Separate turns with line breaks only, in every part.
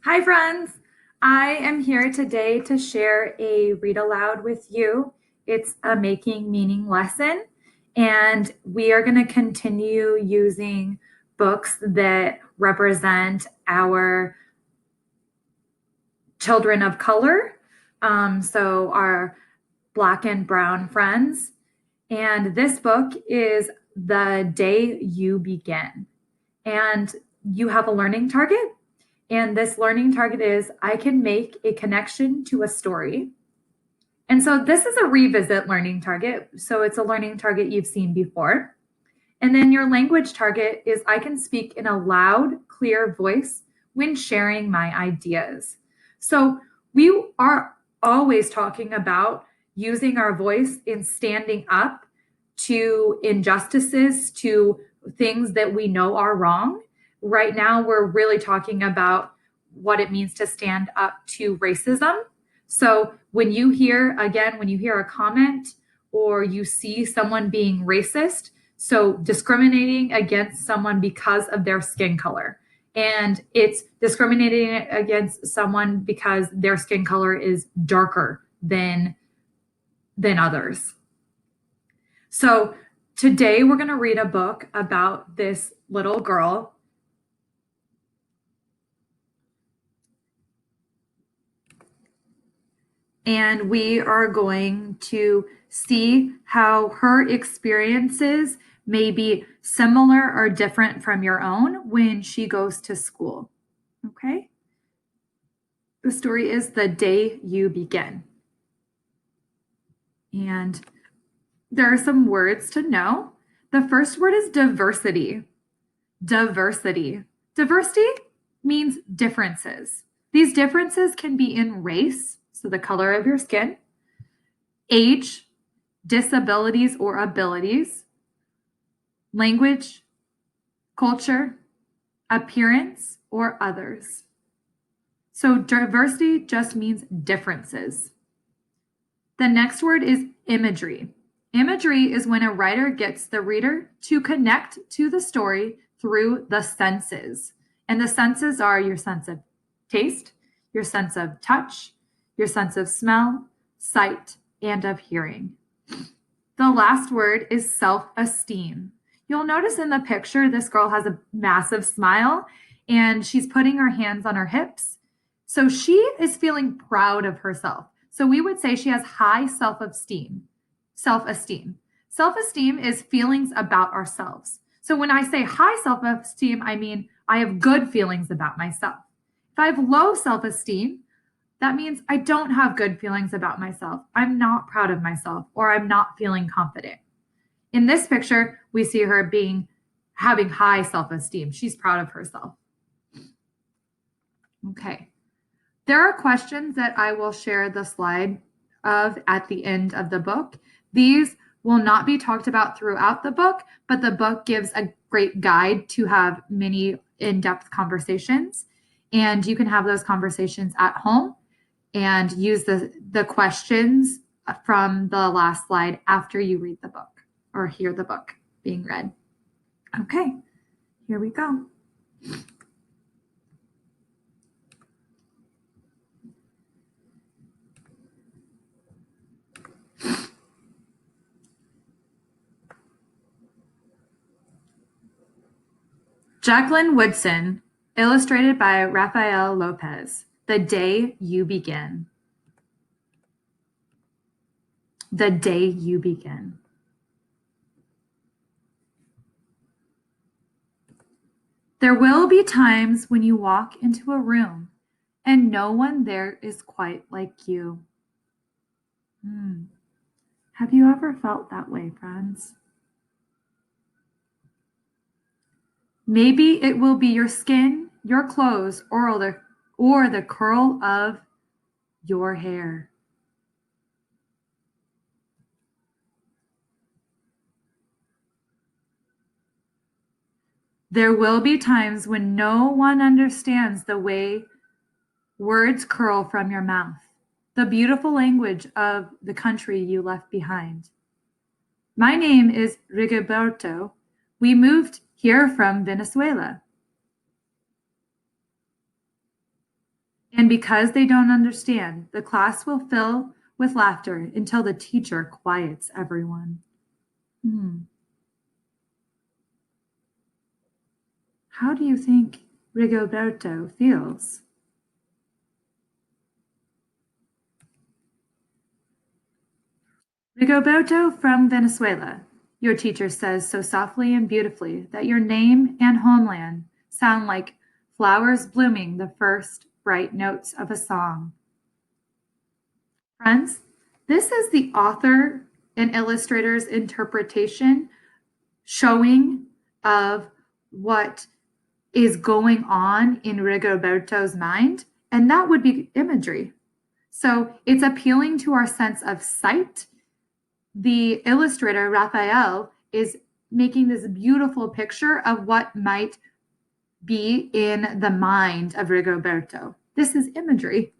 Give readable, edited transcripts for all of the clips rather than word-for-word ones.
Hi, friends. I am here today to share a read aloud with you. It's a making meaning lesson, and we are going to continue using books that represent our children of color, so our Black and Brown friends. And this book is The Day You Begin. And you have a learning target. And this learning target is I can make a connection to a story. And so this is a revisit learning target. So it's a learning target you've seen before. And then your language target is I can speak in a loud, clear voice when sharing my ideas. So we are always talking about using our voice in standing up to injustices, to things that we know are wrong. Right now, we're really talking about what it means to stand up to racism. So when you hear a comment or you see someone being racist, so discriminating against someone because of their skin color, and it's discriminating against someone because their skin color is darker than others. So today we're going to read a book about this little girl. And we are going to see how her experiences may be similar or different from your own when she goes to school. Okay? The story is The Day You Begin. And there are some words to know. The first word is diversity. Diversity. Diversity means differences. These differences can be in race, so the color of your skin, age, disabilities or abilities, language, culture, appearance, or others. So diversity just means differences. The next word is imagery. Imagery is when a writer gets the reader to connect to the story through the senses. And the senses are your sense of taste, your sense of touch, your sense of smell, sight, and of hearing. The last word is self-esteem. You'll notice in the picture, this girl has a massive smile and she's putting her hands on her hips. So she is feeling proud of herself. So we would say she has high self-esteem. Self-esteem. Self-esteem is feelings about ourselves. So when I say high self-esteem, I mean I have good feelings about myself. If I have low self-esteem, that means I don't have good feelings about myself. I'm not proud of myself, or I'm not feeling confident. In this picture, we see her having high self-esteem. She's proud of herself. Okay. There are questions that I will share the slide of at the end of the book. These will not be talked about throughout the book, but the book gives a great guide to have many in-depth conversations. And you can have those conversations at home and use the questions from the last slide after you read the book or hear the book being read. Okay, here we go. Jacqueline Woodson, illustrated by Rafael Lopez. The Day You Begin. The Day You Begin. There will be times when you walk into a room and no one there is quite like you. Have you ever felt that way, friends? Maybe it will be your skin, your clothes, or the curl of your hair. There will be times when no one understands the way words curl from your mouth, the beautiful language of the country you left behind. My name is Rigoberto. We moved here from Venezuela. And because they don't understand, the class will fill with laughter until the teacher quiets everyone. Hmm. How do you think Rigoberto feels? Rigoberto from Venezuela, your teacher says so softly and beautifully that your name and homeland sound like flowers blooming the first bright notes of a song. Friends, this is the author and illustrator's interpretation showing of what is going on in Rigoberto's mind, and that would be imagery. So it's appealing to our sense of sight. The illustrator, Raphael, is making this beautiful picture of what might be in the mind of Rigoberto. This is imagery.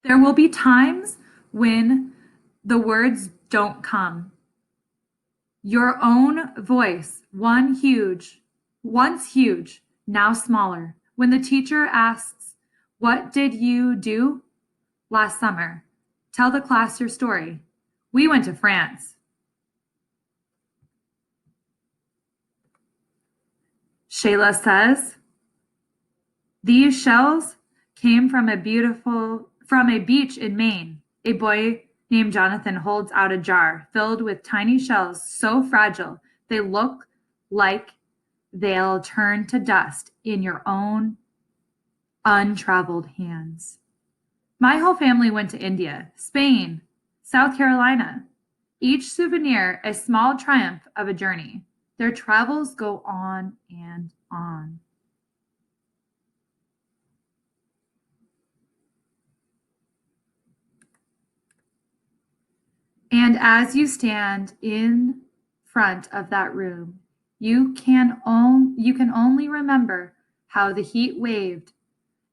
There will be times when the words don't come. Your own voice, once huge, now smaller. When the teacher asks, "What did you do last summer?" Tell the class your story. We went to France. Shayla says, "These shells came from a beach in Maine. A boy named Jonathan holds out a jar filled with tiny shells so fragile they look like they'll turn to dust in your own untraveled hands." My whole family went to India, Spain, South Carolina. Each souvenir a small triumph of a journey. Their travels go on and on. And as you stand in front of that room, you can only remember how the heat waved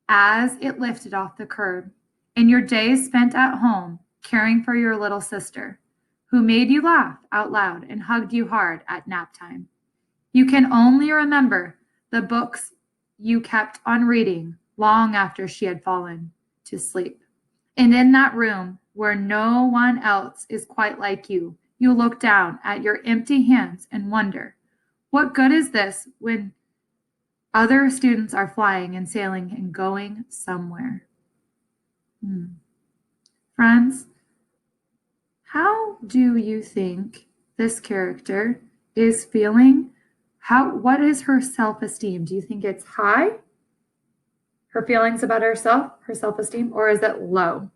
as it lifted off the curb, and your days spent at home caring for your little sister, who made you laugh out loud and hugged you hard at nap time. You can only remember the books you kept on reading long after she had fallen to sleep. And in that room where no one else is quite like you, you look down at your empty hands and wonder, what good is this when other students are flying and sailing and going somewhere? Friends, how do you think this character is feeling? What is her self-esteem? Do you think it's high? Her feelings about herself, her self-esteem, or is it low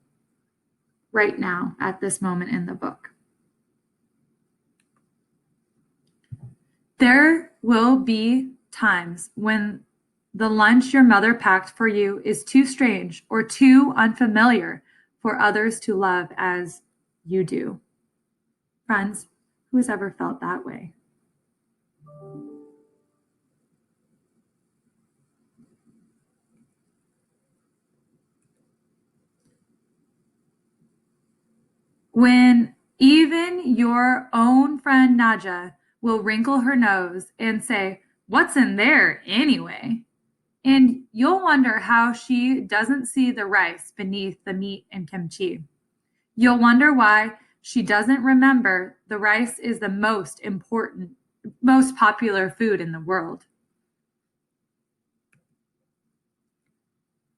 right now at this moment in the book? There will be times when the lunch your mother packed for you is too strange or too unfamiliar for others to love as you do. Friends, who has ever felt that way? When even your own friend Naja will wrinkle her nose and say, "What's in there anyway?" And you'll wonder how she doesn't see the rice beneath the meat and kimchi. You'll wonder why she doesn't remember the rice is the most popular food in the world.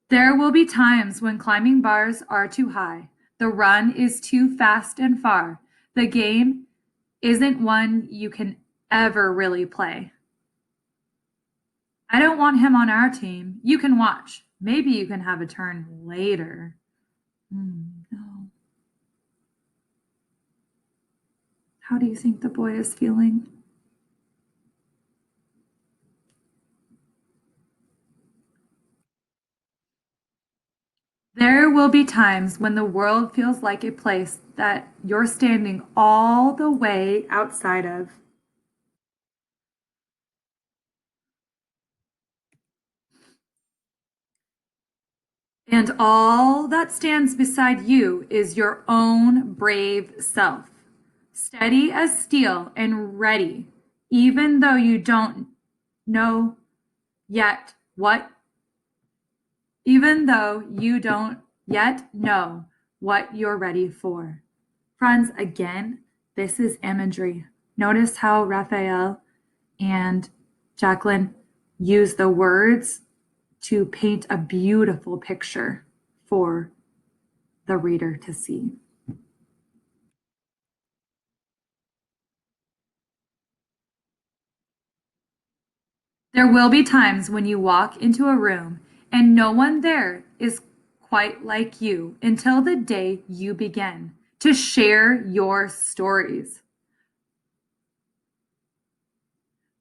There will be times when climbing bars are too high, the run is too fast and far, the game isn't one you can ever really play. I don't want him on our team. You can watch. Maybe you can have a turn later. No. How do you think the boy is feeling? There will be times when the world feels like a place that you're standing all the way outside of. And all that stands beside you is your own brave self, steady as steel and ready, even though you don't know yet what even though you don't yet know what you're ready for. Friends, again, this is imagery. Notice how Raphael and Jacqueline use the words to paint a beautiful picture for the reader to see. There will be times when you walk into a room and no one there is quite like you until the day you begin to share your stories.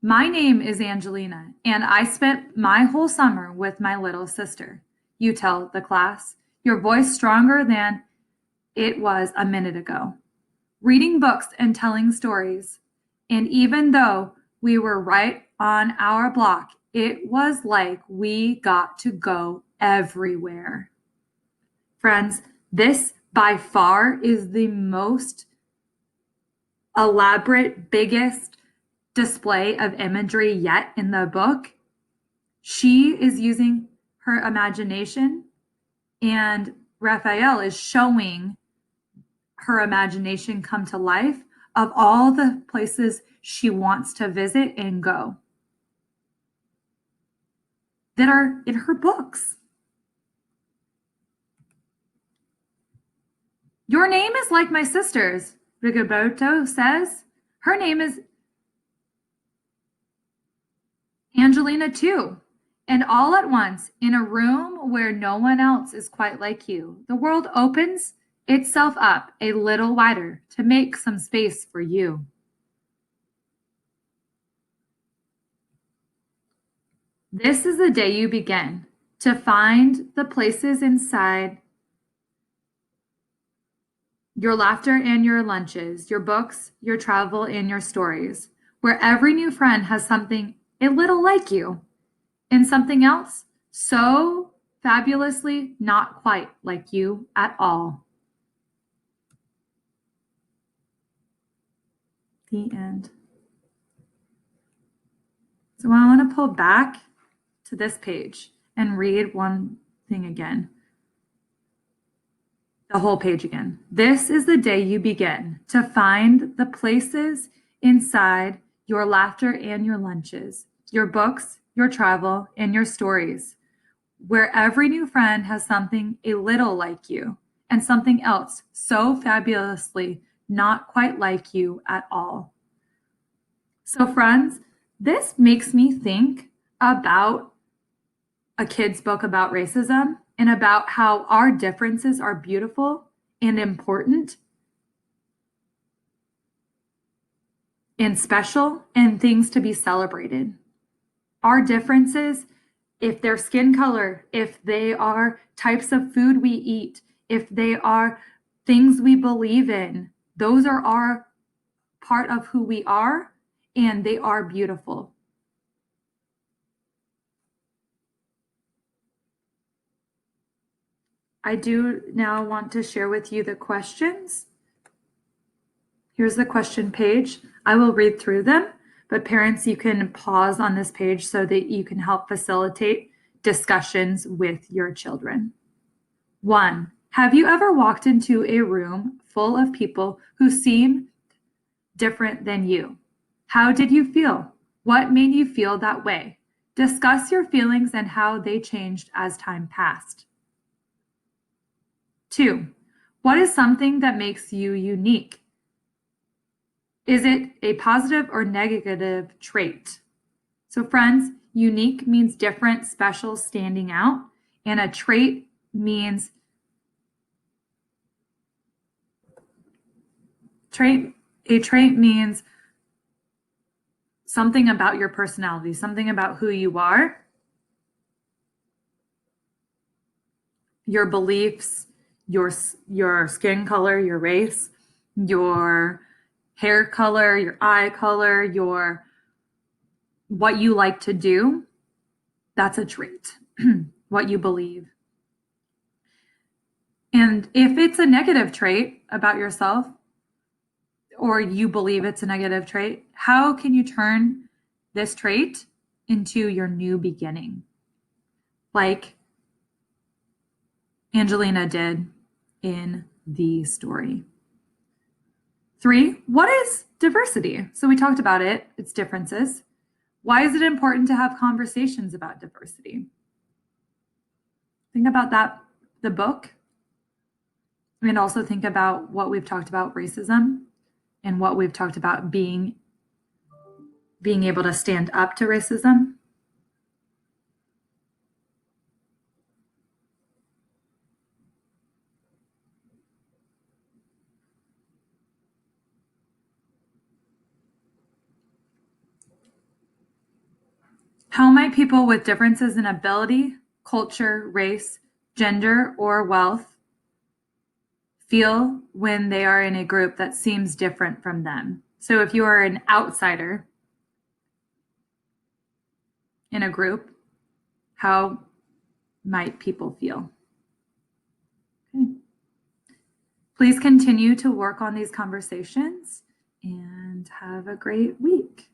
My name is Angelina, and I spent my whole summer with my little sister. You tell the class, your voice stronger than it was a minute ago. Reading books and telling stories. And even though we were right on our block, it was like we got to go everywhere. Friends, this by far is the most elaborate, biggest display of imagery yet in the book. She is using her imagination, and Raphael is showing her imagination come to life of all the places she wants to visit and go that are in her books. Your name is like my sister's, Rigoberto says. Her name is Angelina too. And all at once, in a room where no one else is quite like you, the world opens itself up a little wider to make some space for you. This is the day you begin to find the places inside your laughter and your lunches, your books, your travel, and your stories, where every new friend has something a little like you and something else so fabulously not quite like you at all. The end. So I want to pull back to this page and read one thing again. The whole page again. This is the day you begin to find the places inside your laughter and your lunches, your books, your travel, and your stories, where every new friend has something a little like you and something else so fabulously not quite like you at all. So, friends, this makes me think about a kid's book about racism and about how our differences are beautiful and important and special and things to be celebrated. Our differences, if they're skin color, if they are types of food we eat, if they are things we believe in, those are our part of who we are, and they are beautiful. I do now want to share with you the questions. Here's the question page. I will read through them, but parents, you can pause on this page so that you can help facilitate discussions with your children. 1, have you ever walked into a room full of people who seem different than you? How did you feel? What made you feel that way? Discuss your feelings and how they changed as time passed. 2, what is something that makes you unique? Is it a positive or negative trait? So friends, unique means different, special, standing out, and a trait means a trait means something about your personality, something about who you are, your beliefs, your skin color, your race, your hair color, your eye color, your what you like to do. That's a trait. What you believe. And if it's a negative trait about yourself, or you believe it's a negative trait, how can you turn this trait into your new beginning? Like Angelina did in the story. 3, what is diversity? So we talked about it, its differences. Why is it important to have conversations about diversity? Think about that, the book, and also think about what we've talked about racism and what we've talked about being able to stand up to racism. How might people with differences in ability, culture, race, gender, or wealth feel when they are in a group that seems different from them? So if you are an outsider in a group, how might people feel? Okay. Please continue to work on these conversations and have a great week.